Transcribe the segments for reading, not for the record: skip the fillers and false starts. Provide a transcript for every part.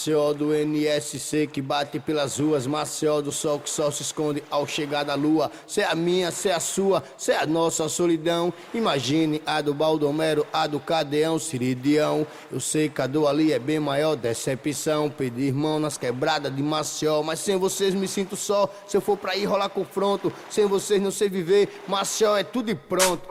Maceió do NSC que bate pelas ruas, Maceió do sol que só se esconde ao chegar da lua. Cê é a minha, cê é a sua, cê é a nossa solidão. Imagine a do Baldomero, a do Cadeão, Ciridião. Eu sei que a do ali é bem maior, decepção. Pedir mão nas quebradas de Maceió, mas sem vocês me sinto só. Se eu for pra ir rolar confronto, sem vocês não sei viver. Maceió é tudo e pronto.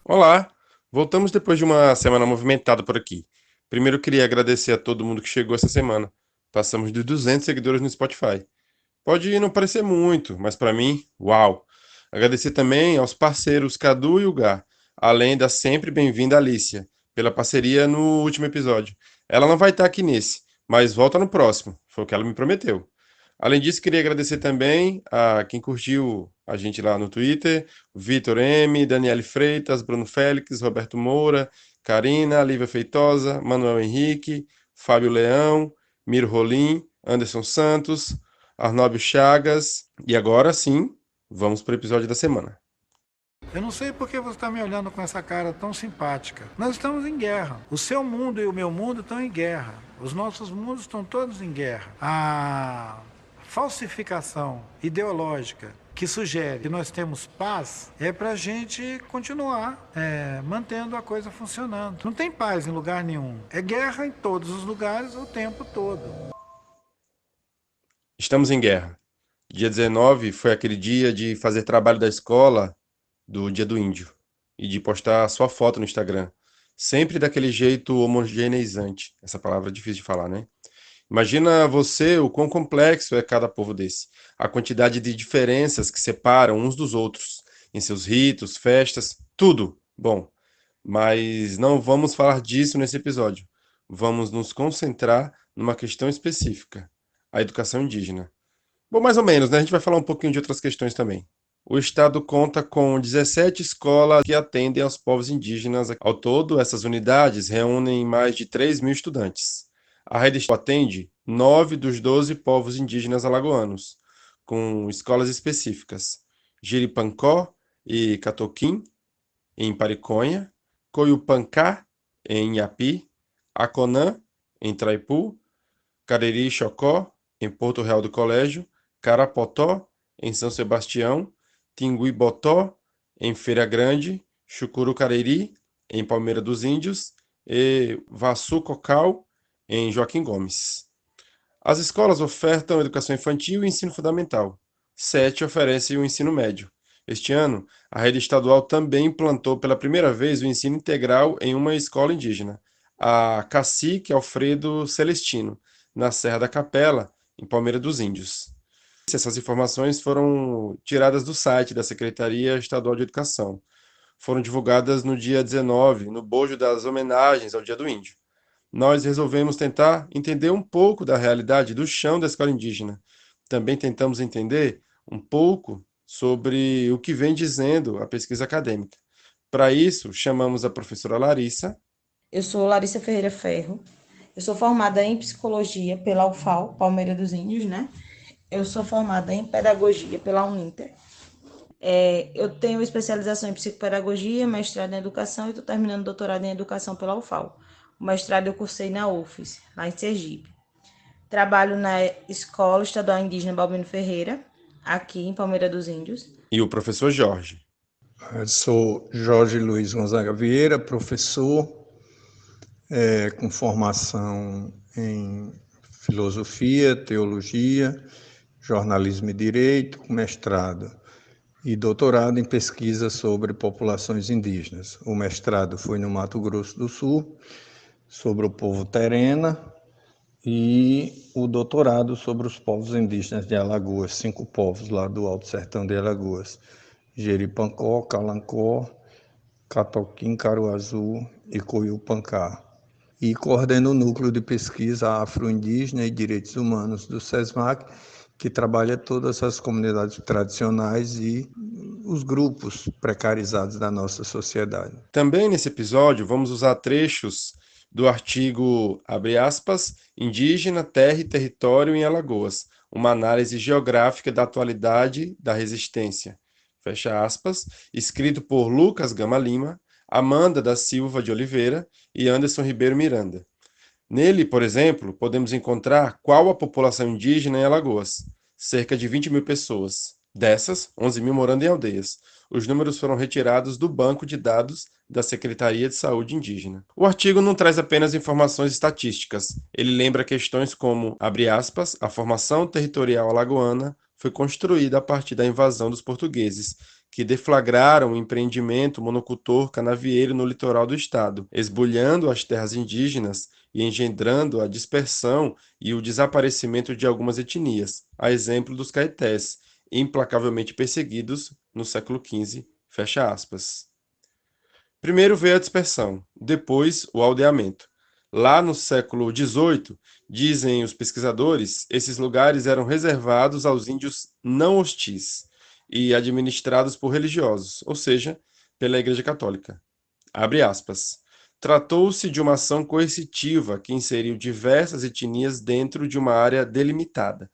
Olá, voltamos depois de uma semana movimentada por aqui. Primeiro eu queria agradecer a todo mundo que chegou essa semana. Passamos de 200 seguidores no Spotify. Pode não parecer muito, mas para mim, uau! Agradecer também aos parceiros Cadu e Ugar, além da sempre bem-vinda Alicia, pela parceria no último episódio. Ela não vai estar aqui nesse, mas volta no próximo, foi o que ela me prometeu. Além disso, queria agradecer também a quem curtiu a gente lá no Twitter, Vitor M, Daniele Freitas, Bruno Félix, Roberto Moura, Karina, Lívia Feitosa, Manuel Henrique, Fábio Leão, Miro Rolim, Anderson Santos, Arnóbio Chagas. E agora sim, vamos para o episódio da semana. Eu não sei por que você está me olhando com essa cara tão simpática. Nós estamos em guerra. O seu mundo e o meu mundo estão em guerra. Os nossos mundos estão todos em guerra. A falsificação ideológica que sugere que nós temos paz é para a gente continuar mantendo a coisa funcionando. Não tem paz em lugar nenhum. É guerra em todos os lugares o tempo todo. Estamos em guerra. Dia 19 foi aquele dia de fazer trabalho da escola do Dia do Índio e de postar sua foto no Instagram. Sempre daquele jeito homogeneizante. Essa palavra é difícil de falar, né? Imagina você o quão complexo é cada povo desse. A quantidade de diferenças que separam uns dos outros, em seus ritos, festas, tudo. Bom, mas não vamos falar disso nesse episódio. Vamos nos concentrar numa questão específica, a educação indígena. Bom, mais ou menos, né? A gente vai falar um pouquinho de outras questões também. O estado conta com 17 escolas que atendem aos povos indígenas. Ao todo, essas unidades reúnem mais de 3.000 estudantes. A rede atende 9 dos 12 povos indígenas alagoanos, com escolas específicas: Jiripancó e Catoquim, em Pariconha, Coiupancá, em Inhapi, Aconã, em Traipu, Cariri Chocó, em Porto Real do Colégio, Carapotó, em São Sebastião, Tinguibotó, em Feira Grande, Chucuru Cariri, em Palmeira dos Índios, e Vassu Cocal, em Joaquim Gomes. As escolas ofertam educação infantil e ensino fundamental. 7 oferecem o ensino médio. Este ano, a rede estadual também implantou pela primeira vez o ensino integral em uma escola indígena, a Cacique Alfredo Celestino, na Serra da Capela, em Palmeira dos Índios. Essas informações foram tiradas do site da Secretaria Estadual de Educação. Foram divulgadas no dia 19, no bojo das homenagens ao Dia do Índio. Nós resolvemos tentar entender um pouco da realidade do chão da escola indígena. Também tentamos entender um pouco sobre o que vem dizendo a pesquisa acadêmica. Para isso, chamamos a professora Larissa. Eu sou Larissa Ferreira Ferro. Eu sou formada em psicologia pela UFAL, Palmeira dos Índios, né? Eu sou formada em pedagogia pela Uninter. Eu tenho especialização em psicopedagogia, mestrado em educação e estou terminando doutorado em educação pela UFAL. O mestrado eu cursei na UFES, lá em Sergipe. Trabalho na Escola Estadual Indígena Balbino Ferreira, aqui em Palmeira dos Índios. E o professor Jorge. Eu sou Jorge Luiz Gonzaga Vieira, professor com formação em filosofia, teologia, jornalismo e direito, com mestrado e doutorado em pesquisa sobre populações indígenas. O mestrado foi no Mato Grosso do Sul, sobre o povo Terena, e o doutorado sobre os povos indígenas de Alagoas, 5 povos lá do Alto Sertão de Alagoas: Jeripancó, Calancó, Catoquim, Caruazu e Coiupancá. E coordena o núcleo de pesquisa afro-indígena e direitos humanos do SESMAC, que trabalha todas as comunidades tradicionais e os grupos precarizados da nossa sociedade. Também nesse episódio vamos usar trechos do artigo, abre aspas, Indígena, Terra e Território em Alagoas, uma análise geográfica da atualidade da resistência, fecha aspas, escrito por Lucas Gama Lima, Amanda da Silva de Oliveira e Anderson Ribeiro Miranda. Nele, por exemplo, podemos encontrar qual a população indígena em Alagoas, cerca de 20 mil pessoas. Dessas, 11 mil morando em aldeias. Os números foram retirados do banco de dados da Secretaria de Saúde Indígena. O artigo não traz apenas informações estatísticas, ele lembra questões como, abre aspas, a formação territorial alagoana foi construída a partir da invasão dos portugueses, que deflagraram o empreendimento monocultor canavieiro no litoral do estado, esbulhando as terras indígenas e engendrando a dispersão e o desaparecimento de algumas etnias, a exemplo dos caetés, implacavelmente perseguidos no século XV, fecha aspas. Primeiro veio a dispersão, depois o aldeamento. Lá no século XVIII, dizem os pesquisadores, esses lugares eram reservados aos índios não hostis e administrados por religiosos, ou seja, pela Igreja Católica. Abre aspas. Tratou-se de uma ação coercitiva que inseriu diversas etnias dentro de uma área delimitada,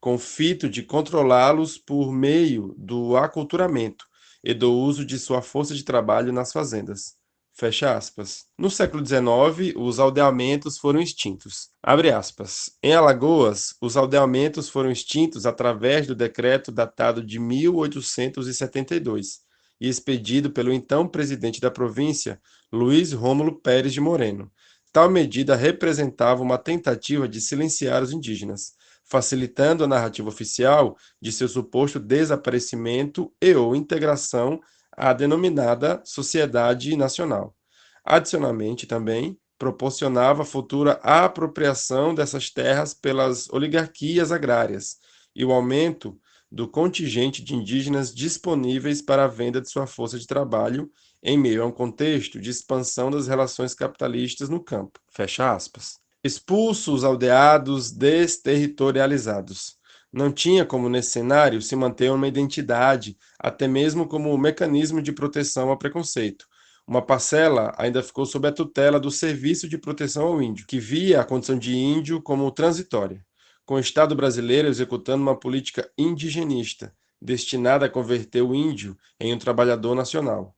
com o fito de controlá-los por meio do aculturamento e do uso de sua força de trabalho nas fazendas. Fecha aspas. No século XIX, os aldeamentos foram extintos. Abre aspas. Em Alagoas, os aldeamentos foram extintos através do decreto datado de 1872 e expedido pelo então presidente da província, Luiz Rômulo Pérez de Moreno. Tal medida representava uma tentativa de silenciar os indígenas, facilitando a narrativa oficial de seu suposto desaparecimento e ou integração à denominada Sociedade Nacional. Adicionalmente, também, proporcionava a futura apropriação dessas terras pelas oligarquias agrárias e o aumento do contingente de indígenas disponíveis para a venda de sua força de trabalho em meio a um contexto de expansão das relações capitalistas no campo. Fecha aspas. Expulsos, aldeados, desterritorializados. Não tinha como nesse cenário se manter uma identidade, até mesmo como mecanismo de proteção ao preconceito. Uma parcela ainda ficou sob a tutela do Serviço de Proteção ao Índio, que via a condição de índio como transitória, com o Estado brasileiro executando uma política indigenista, destinada a converter o índio em um trabalhador nacional.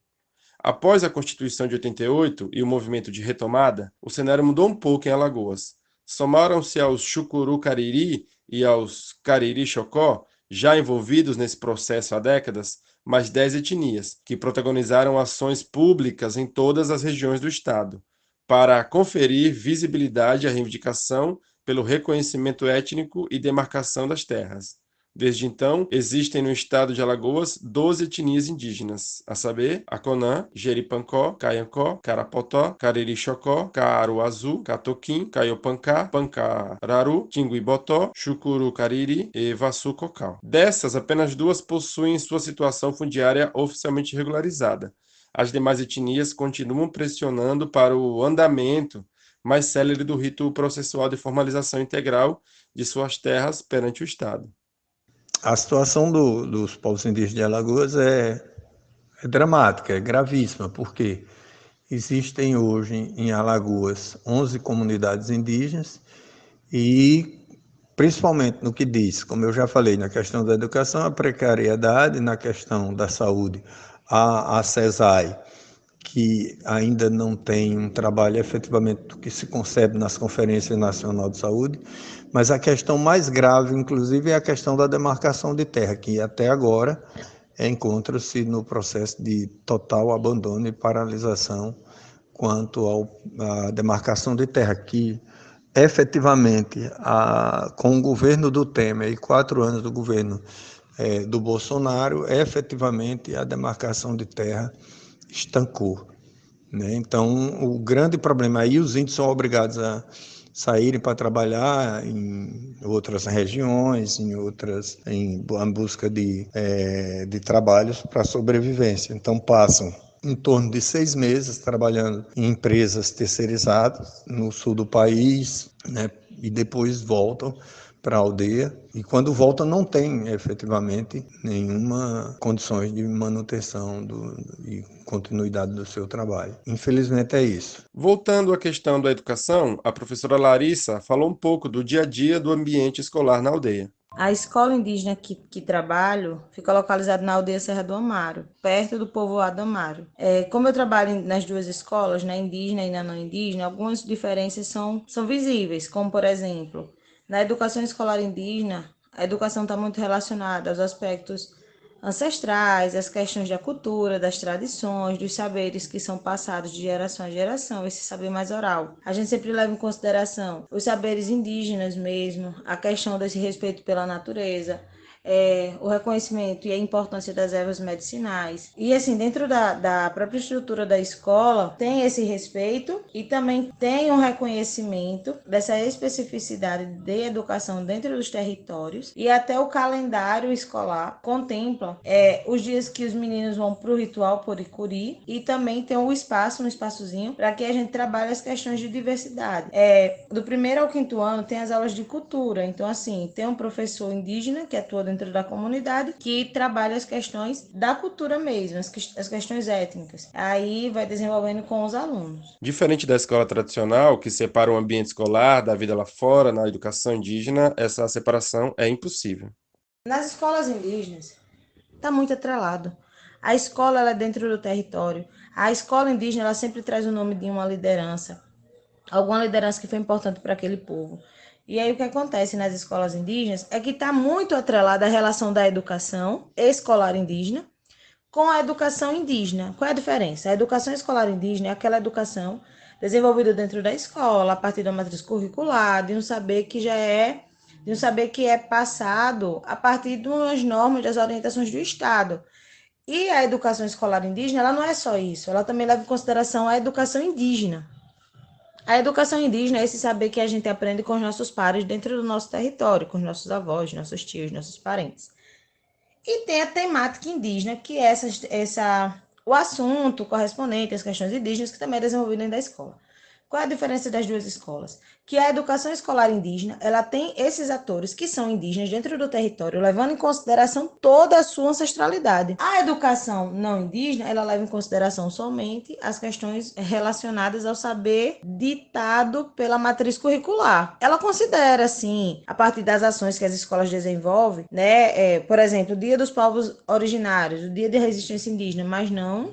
Após a Constituição de 88 e o movimento de retomada, o cenário mudou um pouco em Alagoas. Somaram-se aos Chucuru-Cariri e aos Cariri-Chocó, já envolvidos nesse processo há décadas, mais 10 etnias, que protagonizaram ações públicas em todas as regiões do Estado, para conferir visibilidade à reivindicação pelo reconhecimento étnico e demarcação das terras. Desde então, existem no estado de Alagoas 12 etnias indígenas, a saber, Aconã, Jeripancó, Caiancó, Carapotó, Cariri-Chocó, Caaruazu, Catoquim, Caiopancá, Pancararu, Tinguibotó, Chucuru-Cariri e Vassu-Cocal. Dessas, apenas 2 possuem sua situação fundiária oficialmente regularizada. As demais etnias continuam pressionando para o andamento mais célere do rito processual de formalização integral de suas terras perante o Estado. A situação dos povos indígenas de Alagoas é dramática, é gravíssima, porque existem hoje em Alagoas 11 comunidades indígenas e, principalmente no que diz, como eu já falei, na questão da educação, a precariedade, na questão da saúde, a CESAI, que ainda não tem um trabalho efetivamente que se concebe nas conferências nacionais de saúde, mas a questão mais grave, inclusive, é a questão da demarcação de terra, que até agora encontra-se no processo de total abandono e paralisação quanto à demarcação de terra, que efetivamente, com o governo do Temer e 4 anos do governo do Bolsonaro, efetivamente a demarcação de terra estancou, né? Então, o grande problema aí, os índios são obrigados a saírem para trabalhar em outras regiões, em busca de trabalhos para sobrevivência. Então, passam em torno de 6 meses trabalhando em empresas terceirizadas no sul do país, né? E depois voltam para a aldeia e quando volta não tem efetivamente nenhuma condições de manutenção e continuidade do seu trabalho. Infelizmente é isso. Voltando à questão da educação, a professora Larissa falou um pouco do dia a dia do ambiente escolar na aldeia. A escola indígena que trabalho fica localizada na aldeia Serra do Amaro, perto do povoado Amaro. Como eu trabalho nas duas escolas, na indígena e na não indígena, algumas diferenças são visíveis, como por exemplo, na educação escolar indígena, a educação está muito relacionada aos aspectos ancestrais, às questões da cultura, das tradições, dos saberes que são passados de geração a geração, esse saber mais oral. A gente sempre leva em consideração os saberes indígenas mesmo, a questão desse respeito pela natureza, o reconhecimento e a importância das ervas medicinais. E assim, dentro da própria estrutura da escola, tem esse respeito e também tem um reconhecimento dessa especificidade de educação dentro dos territórios, e até o calendário escolar contempla os dias que os meninos vão para o ritual Poricuri, e também tem um espaçozinho para que a gente trabalhe as questões de diversidade. Do primeiro ao quinto ano tem as aulas de cultura, então assim, tem um professor indígena que atua dentro da comunidade, que trabalha as questões da cultura mesmo, as questões étnicas. Aí vai desenvolvendo com os alunos. Diferente da escola tradicional, que separa o ambiente escolar da vida lá fora, na educação indígena, essa separação é impossível. Nas escolas indígenas, está muito atrelado. A escola ela é dentro do território. A escola indígena ela sempre traz o nome de uma liderança, alguma liderança que foi importante para aquele povo. E aí o que acontece nas escolas indígenas é que está muito atrelada a relação da educação escolar indígena com a educação indígena. Qual é a diferença? A educação escolar indígena é aquela educação desenvolvida dentro da escola, a partir da matriz curricular, de um saber que é passado a partir das normas, das orientações do Estado. E a educação escolar indígena, ela não é só isso, ela também leva em consideração a educação indígena. A educação indígena é esse saber que a gente aprende com os nossos pares dentro do nosso território, com os nossos avós, nossos tios, nossos parentes. E tem a temática indígena, que é o assunto correspondente às questões indígenas, que também é desenvolvido dentro da escola. Qual é a diferença das duas escolas? Que a educação escolar indígena, ela tem esses atores que são indígenas dentro do território, levando em consideração toda a sua ancestralidade. A educação não indígena, ela leva em consideração somente as questões relacionadas ao saber ditado pela matriz curricular. Ela considera, sim, a partir das ações que as escolas desenvolvem, né? Por exemplo, o Dia dos Povos Originários, o Dia de Resistência Indígena,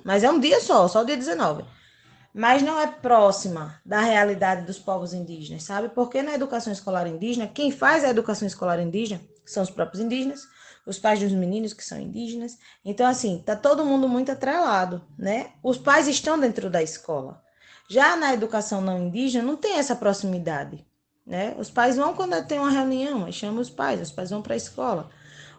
mas é um dia só o dia 19. Mas não é próxima da realidade dos povos indígenas, sabe? Porque na educação escolar indígena, quem faz a educação escolar indígena são os próprios indígenas, os pais dos meninos que são indígenas. Então, assim, tá todo mundo muito atrelado, né? Os pais estão dentro da escola. Já na educação não indígena, não tem essa proximidade, né? Os pais vão quando tem uma reunião, chamam os pais vão para a escola.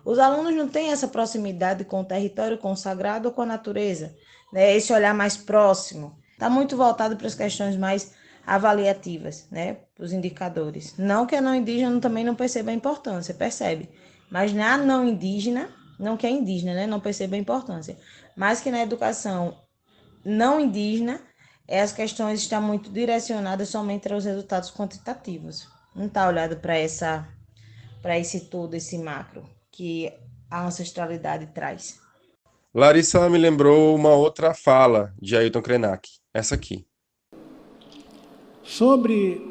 Os alunos não têm essa proximidade com o território, com o sagrado ou com a natureza, né? Esse olhar mais próximo. Está muito voltado para as questões mais avaliativas, né? Os indicadores. Não que a não indígena também não perceba a importância, percebe. Mas na não indígena, não que é indígena, né? Não perceba a importância. Mas que na educação não indígena, as questões estão muito direcionadas somente aos resultados quantitativos. Não está olhado para esse todo, esse macro, que a ancestralidade traz. Larissa me lembrou uma outra fala de Ailton Krenak, essa aqui. Sobre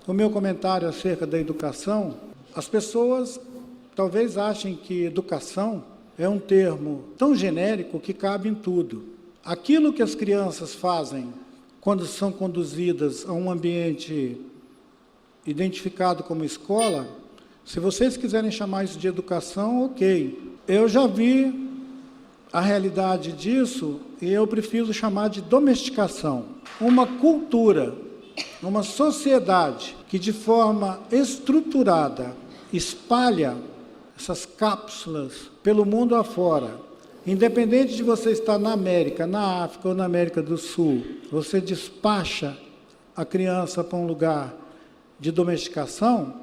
o meu comentário acerca da educação, as pessoas talvez achem que educação é um termo tão genérico que cabe em tudo. Aquilo que as crianças fazem quando são conduzidas a um ambiente identificado como escola, se vocês quiserem chamar isso de educação, ok. Eu já vi a realidade disso e eu prefiro chamar de domesticação. Uma cultura, uma sociedade que de forma estruturada espalha essas cápsulas pelo mundo afora. Independente de você estar na América, na África ou na América do Sul, você despacha a criança para um lugar de domesticação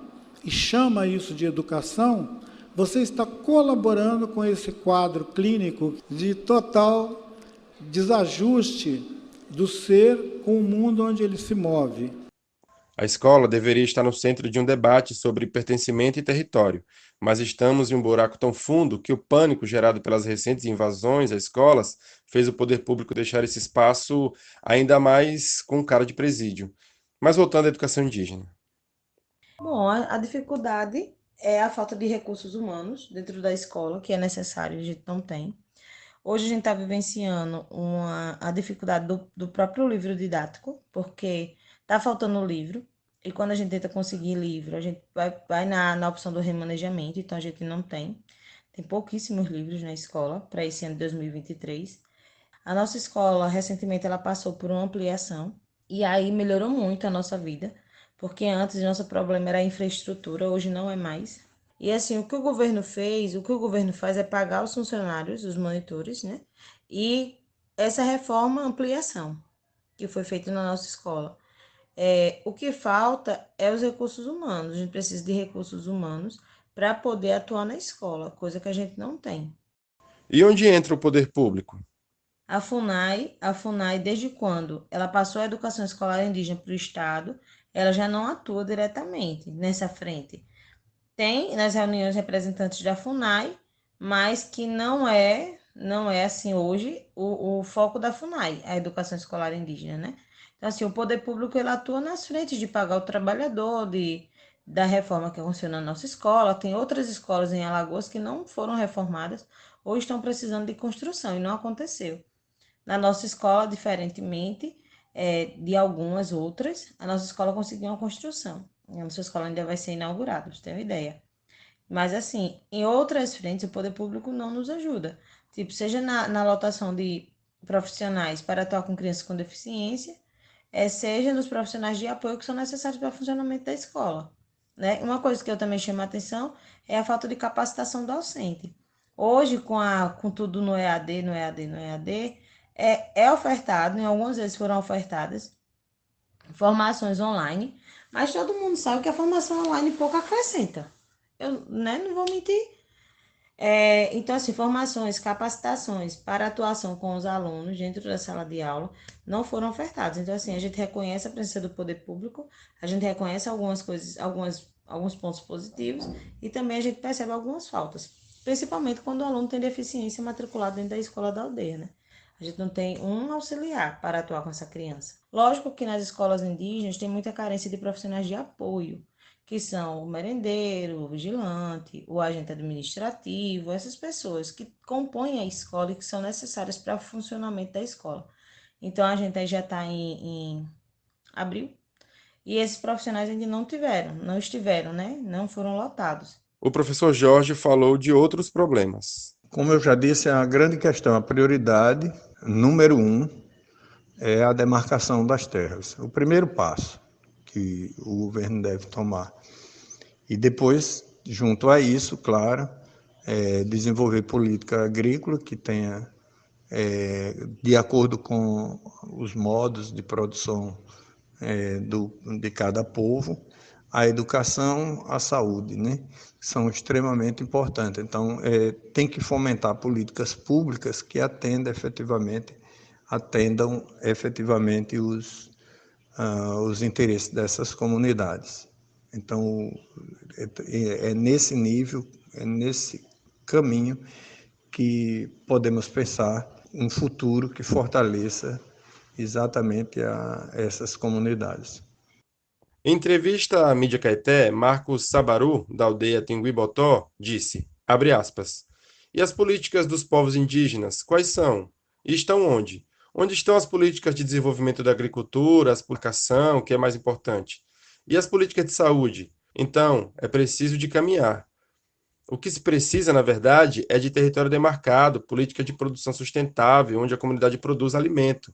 e chama isso de educação, você está colaborando com esse quadro clínico de total desajuste do ser com o mundo onde ele se move. A escola deveria estar no centro de um debate sobre pertencimento e território, mas estamos em um buraco tão fundo que o pânico gerado pelas recentes invasões a escolas fez o poder público deixar esse espaço ainda mais com cara de presídio. Mas voltando à educação indígena. Bom, a dificuldade é a falta de recursos humanos dentro da escola, que é necessário, a gente não tem. Hoje a gente está vivenciando a dificuldade do próprio livro didático, porque está faltando livro, e quando a gente tenta conseguir livro, a gente vai na opção do remanejamento, então a gente não tem. Tem pouquíssimos livros na escola para esse ano de 2023. A nossa escola, recentemente, ela passou por uma ampliação, e aí melhorou muito a nossa vida, porque antes nosso problema era a infraestrutura, hoje não é mais. E assim, o que o governo fez, o que o governo faz é pagar os funcionários, os monitores, né? E essa reforma, ampliação, que foi feita na nossa escola. O que falta é os recursos humanos. A gente precisa de recursos humanos para poder atuar na escola, coisa que a gente não tem. E onde entra o poder público? A FUNAI, desde quando ela passou a educação escolar indígena para o Estado, ela já não atua diretamente nessa frente. Tem nas reuniões representantes da FUNAI, mas que não é assim hoje o foco da FUNAI, a educação escolar indígena, né? Então, assim, o poder público ele atua nas frentes de pagar o trabalhador, da reforma que funciona na nossa escola. Tem outras escolas em Alagoas que não foram reformadas ou estão precisando de construção e não aconteceu. Na nossa escola, diferentemente de algumas outras, a nossa escola conseguiu uma construção. A nossa escola ainda vai ser inaugurada, pra você ter uma ideia. Mas, assim, em outras frentes, o poder público não nos ajuda. Tipo, seja na lotação de profissionais para atuar com crianças com deficiência, seja nos profissionais de apoio que são necessários para o funcionamento da escola. Né? Uma coisa que eu também chamo a atenção é a falta de capacitação docente. Hoje, com tudo no EAD, no EAD, no EAD, é ofertado, em algumas vezes foram ofertadas, formações online, mas todo mundo sabe que a formação online pouco acrescenta. Eu, né, não vou mentir. Então, assim, formações, capacitações para atuação com os alunos dentro da sala de aula não foram ofertadas. Então, assim, a gente reconhece a presença do poder público, a gente reconhece algumas coisas, alguns pontos positivos e também a gente percebe algumas faltas, principalmente quando o aluno tem deficiência matriculado dentro da escola da aldeia, né? A gente não tem um auxiliar para atuar com essa criança. Lógico que nas escolas indígenas tem muita carência de profissionais de apoio, que são o merendeiro, o vigilante, o agente administrativo, essas pessoas que compõem a escola e que são necessárias para o funcionamento da escola. Então, a gente aí já está em abril e esses profissionais ainda não estiveram, né? Não foram lotados. O professor Jorge falou de outros problemas. Como eu já disse, a grande questão, a prioridade número 1 é a demarcação das terras. O primeiro passo que o governo deve tomar. E depois, junto a isso, claro, desenvolver política agrícola que tenha, de acordo com os modos de produção de cada povo, a educação, a saúde, né? São extremamente importantes. Então, tem que fomentar políticas públicas que atendam efetivamente os interesses dessas comunidades. Então, é nesse nível, é nesse caminho que podemos pensar um futuro que fortaleça exatamente essas comunidades. Em entrevista à mídia Caeté, Marcos Sabaru, da aldeia Tinguibotó, disse, abre aspas, e as políticas dos povos indígenas, quais são? E estão onde? Onde estão as políticas de desenvolvimento da agricultura, a publicação, que é mais importante? E as políticas de saúde? Então, é preciso de caminhar. O que se precisa, na verdade, é de território demarcado, política de produção sustentável, onde a comunidade produz alimento.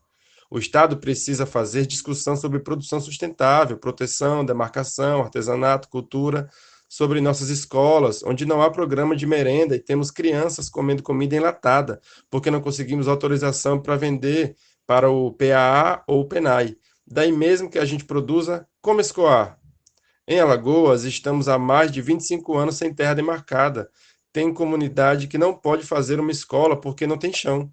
O Estado precisa fazer discussão sobre produção sustentável, proteção, demarcação, artesanato, cultura, sobre nossas escolas, onde não há programa de merenda e temos crianças comendo comida enlatada, porque não conseguimos autorização para vender para o PAA ou o PENAI. Daí mesmo que a gente produza, como escoar? Em Alagoas, estamos há mais de 25 anos sem terra demarcada. Tem comunidade que não pode fazer uma escola porque não tem chão.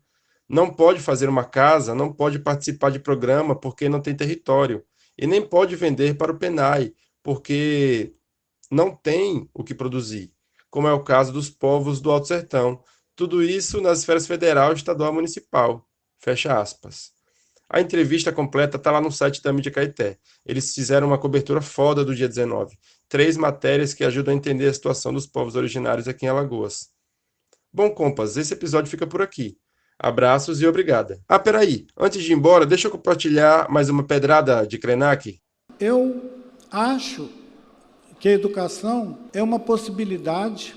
Não pode fazer uma casa, não pode participar de programa porque não tem território. e nem pode vender para o PENAI, porque não tem o que produzir, como é o caso dos povos do Alto Sertão. Tudo isso nas esferas federal, estadual e municipal. Fecha aspas. A entrevista completa está lá no site da Mídia Caeté. Eles fizeram uma cobertura foda do dia 19. 3 matérias que ajudam a entender a situação dos povos originários aqui em Alagoas. Bom, compas, esse episódio fica por aqui. Abraços e obrigada. Ah, peraí. Antes de ir embora, deixa eu compartilhar mais uma pedrada de Krenak. Eu acho que a educação é uma possibilidade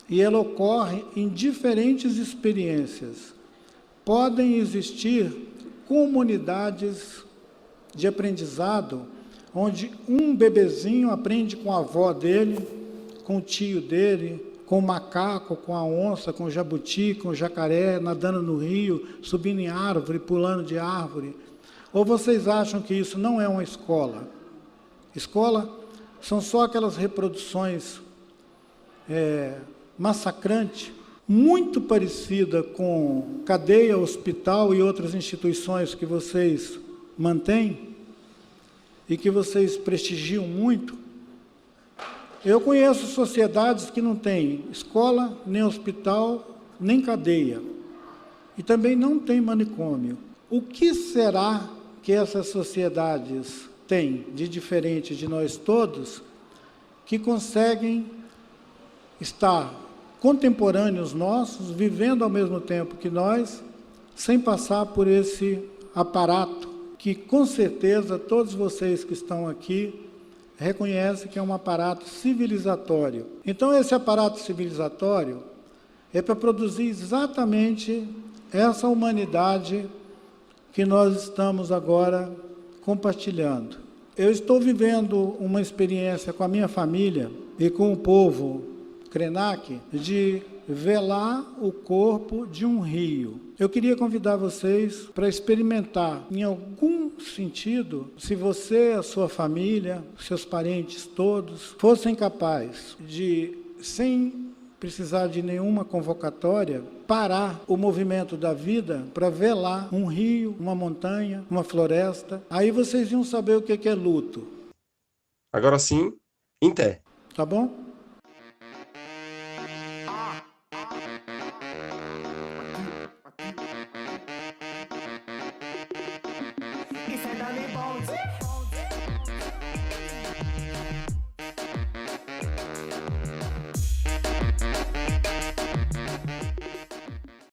e ela ocorre em diferentes experiências. Podem existir comunidades de aprendizado onde um bebezinho aprende com a avó dele, com o tio dele, com o macaco, com a onça, com o jabuti, com o jacaré, nadando no rio, subindo em árvore, pulando de árvore. Ou vocês acham que isso não é uma escola? Escola são só aquelas reproduções massacrantes, muito parecida com cadeia, hospital e outras instituições que vocês mantêm e que vocês prestigiam muito. Eu conheço sociedades que não têm escola, nem hospital, nem cadeia. E também não tem manicômio. O que será que essas sociedades têm de diferente de nós todos que conseguem estar contemporâneos nossos, vivendo ao mesmo tempo que nós, sem passar por esse aparato que, com certeza, todos vocês que estão aqui reconhecem que é um aparato civilizatório. Então, esse aparato civilizatório é para produzir exatamente essa humanidade que nós estamos agora compartilhando. Eu estou vivendo uma experiência com a minha família e com o povo Krenak de velar o corpo de um rio. Eu queria convidar vocês para experimentar, em algum sentido, se você, a sua família, seus parentes todos, fossem capazes de, sem precisar de nenhuma convocatória, parar o movimento da vida para velar um rio, uma montanha, uma floresta. Aí vocês iam saber o que é luto. Agora sim, em té. Tá bom? Isso é Dani Bones.